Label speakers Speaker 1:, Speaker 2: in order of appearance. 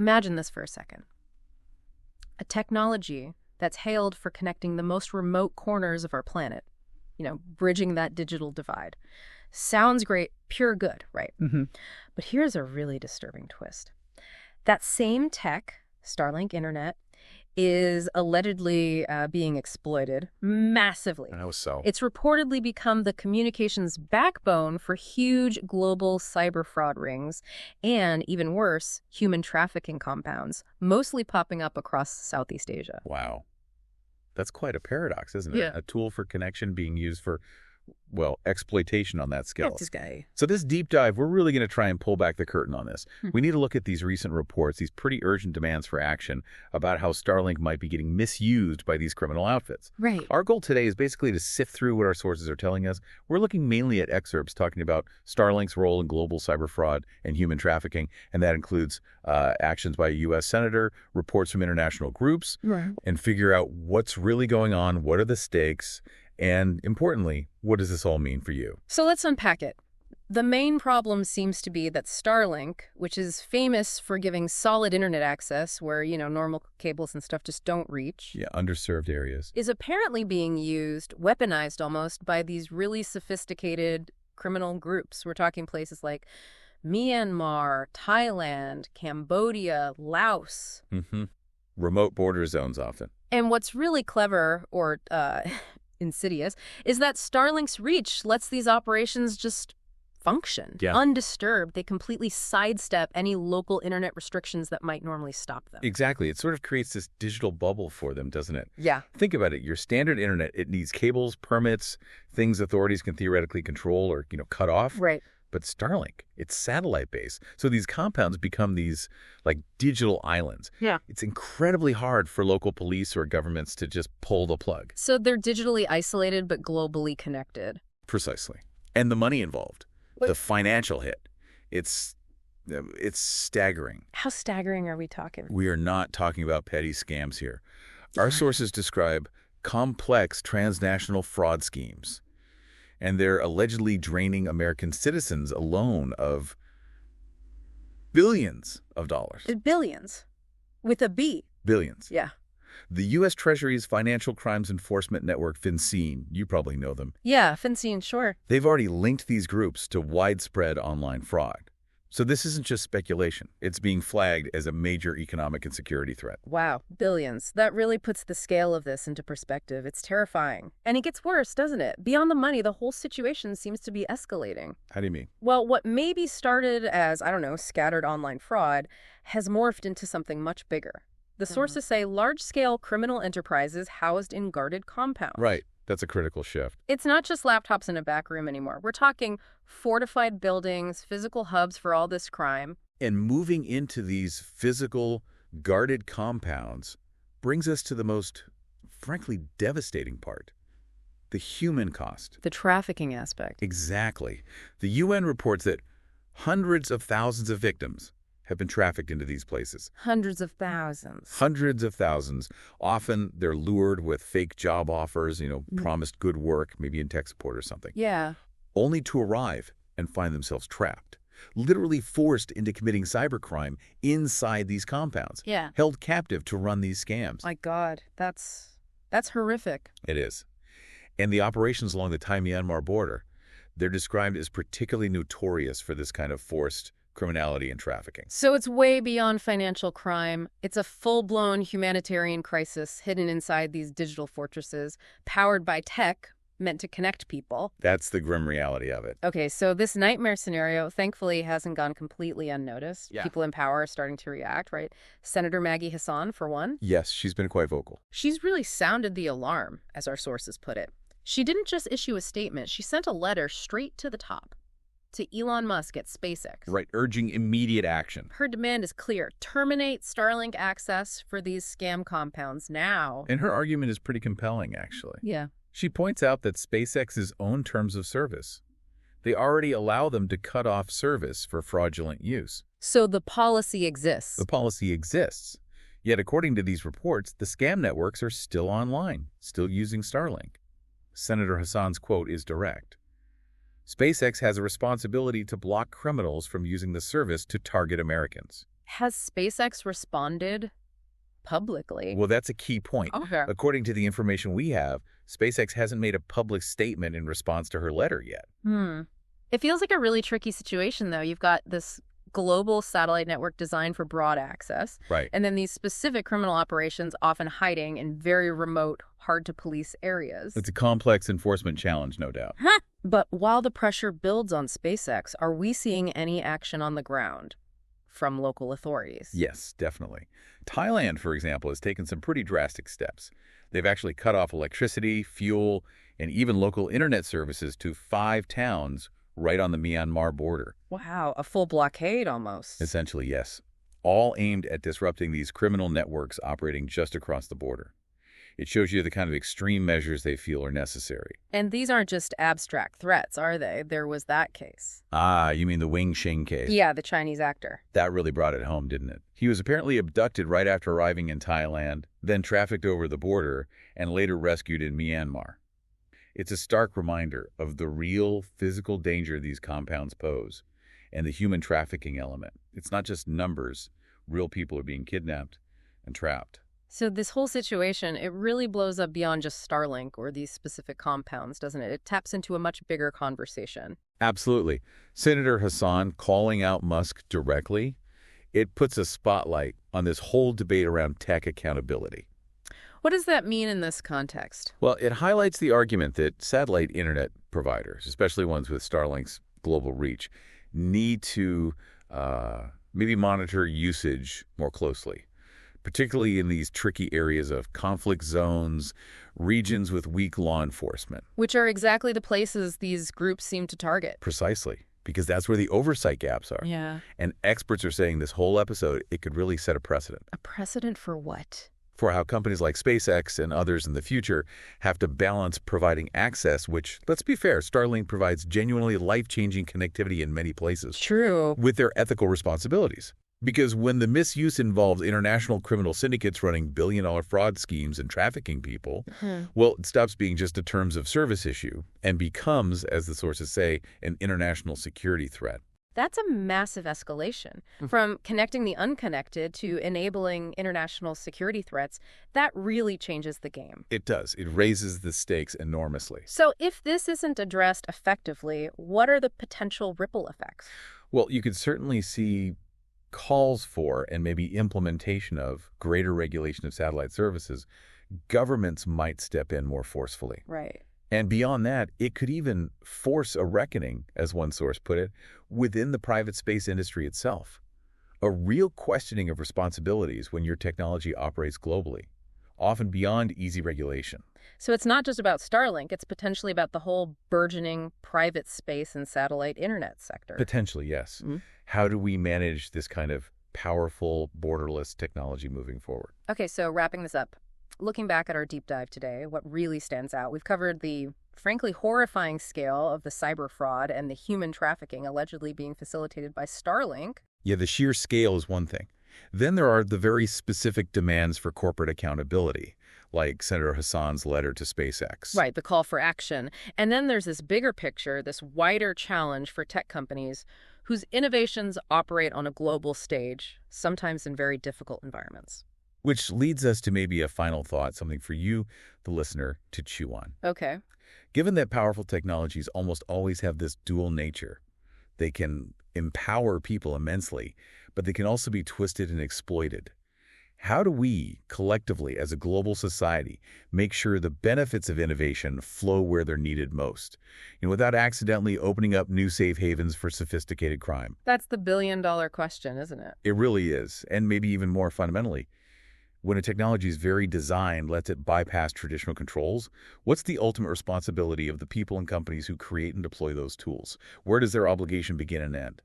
Speaker 1: Imagine this for a second. A technology that's hailed for connecting the most remote corners of our planet, bridging that digital divide. Sounds great, pure good, right?
Speaker 2: Mm-hmm.
Speaker 1: But here's a really disturbing twist. That same tech, Starlink internet, is allegedly being exploited massively.
Speaker 2: How so?
Speaker 1: It's reportedly become the communications backbone for huge global cyber fraud rings and, even worse, human trafficking compounds, mostly popping up across Southeast Asia.
Speaker 2: Wow. That's quite a paradox, isn't it?
Speaker 1: Yeah.
Speaker 2: A tool for connection being used for, exploitation on that scale.
Speaker 1: This guy.
Speaker 2: So this deep dive, we're really going to try and pull back the curtain on this. We need to look at these recent reports, these pretty urgent demands for action about how Starlink might be getting misused by these criminal outfits.
Speaker 1: Right.
Speaker 2: Our goal today is basically to sift through what our sources are telling us. We're looking mainly at excerpts talking about Starlink's role in global cyber fraud and human trafficking, and that includes actions by a U.S. senator, reports from international groups,
Speaker 1: Right.
Speaker 2: and figure out what's really going on, what are the stakes, and importantly, what does this all mean for you?
Speaker 1: So let's unpack it. The main problem seems to be that Starlink, which is famous for giving solid internet access where, normal cables and stuff just don't reach,
Speaker 2: Yeah, underserved areas.
Speaker 1: is apparently being used, weaponized almost, by these really sophisticated criminal groups. We're talking places like Myanmar, Thailand, Cambodia, Laos.
Speaker 2: Mm-hmm. Remote border zones often.
Speaker 1: And what's really clever, or insidious, is that Starlink's reach lets these operations just function.
Speaker 2: Yeah.
Speaker 1: Undisturbed. They completely sidestep any local internet restrictions that might normally stop them.
Speaker 2: Exactly. It sort of creates this digital bubble for them, doesn't it?
Speaker 1: Yeah.
Speaker 2: Think about it. Your standard internet, it needs cables, permits, things authorities can theoretically control or, cut off.
Speaker 1: Right.
Speaker 2: But Starlink, it's satellite-based. So these compounds become these, digital islands.
Speaker 1: Yeah.
Speaker 2: It's incredibly hard for local police or governments to just pull the plug.
Speaker 1: So they're digitally isolated but globally connected.
Speaker 2: Precisely. And the money involved,
Speaker 1: What?
Speaker 2: the financial hit, it's staggering.
Speaker 1: How staggering are we talking?
Speaker 2: We are not talking about petty scams here. Our sources describe complex transnational fraud schemes, and they're allegedly draining American citizens alone of billions of dollars.
Speaker 1: Billions. With a B.
Speaker 2: Billions.
Speaker 1: Yeah.
Speaker 2: The U.S. Treasury's Financial Crimes Enforcement Network, FinCEN, you probably know them.
Speaker 1: Yeah, FinCEN, sure.
Speaker 2: They've already linked these groups to widespread online fraud. So this isn't just speculation. It's being flagged as a major economic and security threat.
Speaker 1: Wow, billions. That really puts the scale of this into perspective. It's terrifying. And it gets worse, doesn't it? Beyond the money, the whole situation seems to be escalating.
Speaker 2: How do you mean?
Speaker 1: Well, what maybe started as, scattered online fraud has morphed into something much bigger. The sources say large-scale criminal enterprises housed in guarded compounds.
Speaker 2: Right. That's a critical shift.
Speaker 1: It's not just laptops in a back room anymore. We're talking fortified buildings, physical hubs for all this crime.
Speaker 2: And moving into these physical, guarded compounds brings us to the most, frankly, devastating part. The human cost.
Speaker 1: The trafficking aspect.
Speaker 2: Exactly. The UN reports that hundreds of thousands of victims have been trafficked into these places.
Speaker 1: Hundreds of thousands.
Speaker 2: Hundreds of thousands. Often they're lured with fake job offers, promised good work, maybe in tech support or something.
Speaker 1: Yeah.
Speaker 2: Only to arrive and find themselves trapped. Literally forced into committing cybercrime inside these compounds.
Speaker 1: Yeah.
Speaker 2: Held captive to run these scams.
Speaker 1: My God, that's horrific.
Speaker 2: It is. And the operations along the Thai-Myanmar border, they're described as particularly notorious for this kind of forced criminality and trafficking.
Speaker 1: So it's way beyond financial crime. It's a full-blown humanitarian crisis hidden inside these digital fortresses, powered by tech, meant to connect people.
Speaker 2: That's the grim reality of it.
Speaker 1: Okay, so this nightmare scenario, thankfully, hasn't gone completely unnoticed.
Speaker 2: Yeah.
Speaker 1: People in power are starting to react, right? Senator Maggie Hassan, for one.
Speaker 2: Yes, she's been quite vocal.
Speaker 1: She's really sounded the alarm, as our sources put it. She didn't just issue a statement. She sent a letter straight to the top, to Elon Musk at SpaceX.
Speaker 2: Right, urging immediate action.
Speaker 1: Her demand is clear. Terminate Starlink access for these scam compounds now.
Speaker 2: And her argument is pretty compelling, actually.
Speaker 1: Yeah.
Speaker 2: She points out that SpaceX's own terms of service, they already allow them to cut off service for fraudulent use.
Speaker 1: So the policy exists.
Speaker 2: The policy exists. Yet, according to these reports, the scam networks are still online, still using Starlink. Senator Hassan's quote is direct. SpaceX has a responsibility to block criminals from using the service to target Americans.
Speaker 1: Has SpaceX responded publicly?
Speaker 2: Well, that's a key point.
Speaker 1: Okay.
Speaker 2: According to the information we have, SpaceX hasn't made a public statement in response to her letter yet.
Speaker 1: It feels like a really tricky situation, though. You've got this global satellite network designed for broad access,
Speaker 2: Right.
Speaker 1: and then these specific criminal operations often hiding in very remote, hard-to-police areas.
Speaker 2: It's a complex enforcement challenge, no doubt.
Speaker 1: But while the pressure builds on SpaceX, are we seeing any action on the ground from local authorities?
Speaker 2: Yes, definitely. Thailand, for example, has taken some pretty drastic steps. They've actually cut off electricity, fuel, and even local internet services to 5 towns right on the Myanmar border.
Speaker 1: Wow, a full blockade almost.
Speaker 2: Essentially, yes. All aimed at disrupting these criminal networks operating just across the border. It shows you the kind of extreme measures they feel are necessary.
Speaker 1: And these aren't just abstract threats, are they? There was that case.
Speaker 2: Ah, you mean the Wing Xing case?
Speaker 1: Yeah, the Chinese actor.
Speaker 2: That really brought it home, didn't it? He was apparently abducted right after arriving in Thailand, then trafficked over the border, and later rescued in Myanmar. It's a stark reminder of the real physical danger these compounds pose, and the human trafficking element. It's not just numbers. Real people are being kidnapped and trapped.
Speaker 1: So this whole situation, it really blows up beyond just Starlink or these specific compounds, doesn't it? It taps into a much bigger conversation.
Speaker 2: Absolutely. Senator Hassan calling out Musk directly, it puts a spotlight on this whole debate around tech accountability.
Speaker 1: What does that mean in this context?
Speaker 2: Well, it highlights the argument that satellite internet providers, especially ones with Starlink's global reach, need to maybe monitor usage more closely, particularly in these tricky areas of conflict zones, regions with weak law enforcement.
Speaker 1: Which are exactly the places these groups seem to target.
Speaker 2: Precisely, because that's where the oversight gaps are.
Speaker 1: Yeah.
Speaker 2: And experts are saying this whole episode, it could really set a precedent.
Speaker 1: A precedent for what?
Speaker 2: For how companies like SpaceX and others in the future have to balance providing access, which, let's be fair, Starlink provides genuinely life-changing connectivity in many places,
Speaker 1: True.
Speaker 2: with their ethical responsibilities. Because when the misuse involves international criminal syndicates running billion-dollar fraud schemes and trafficking people, well, it stops being just a terms of service issue and becomes, as the sources say, an international security threat.
Speaker 1: That's a massive escalation. From connecting the unconnected to enabling international security threats, that really changes the game.
Speaker 2: It does. It raises the stakes enormously.
Speaker 1: So if this isn't addressed effectively, what are the potential ripple effects?
Speaker 2: Well, you could certainly see calls for and maybe implementation of greater regulation of satellite services. Governments might step in more forcefully.
Speaker 1: Right.
Speaker 2: And beyond that, it could even force a reckoning, as one source put it, within the private space industry itself. A real questioning of responsibilities when your technology operates globally, often beyond easy regulation.
Speaker 1: So it's not just about Starlink, it's potentially about the whole burgeoning private space and satellite internet sector.
Speaker 2: Potentially, yes. How do we manage this kind of powerful, borderless technology moving forward?
Speaker 1: Okay, so wrapping this up. Looking back at our deep dive today, what really stands out, we've covered the frankly horrifying scale of the cyber fraud and the human trafficking allegedly being facilitated by Starlink.
Speaker 2: Yeah, the sheer scale is one thing. Then there are the very specific demands for corporate accountability, like Senator Hassan's letter to SpaceX.
Speaker 1: Right, the call for action. And then there's this bigger picture, this wider challenge for tech companies whose innovations operate on a global stage, sometimes in very difficult environments.
Speaker 2: Which leads us to maybe a final thought, something for you, the listener, to chew on.
Speaker 1: Okay.
Speaker 2: Given that powerful technologies almost always have this dual nature, they can empower people immensely, but they can also be twisted and exploited. How do we, collectively, as a global society, make sure the benefits of innovation flow where they're needed most, without accidentally opening up new safe havens for sophisticated crime?
Speaker 1: That's the billion-dollar question, isn't it?
Speaker 2: It really is, and maybe even more fundamentally. When a technology's very design lets it bypass traditional controls, what's the ultimate responsibility of the people and companies who create and deploy those tools? Where does their obligation begin and end?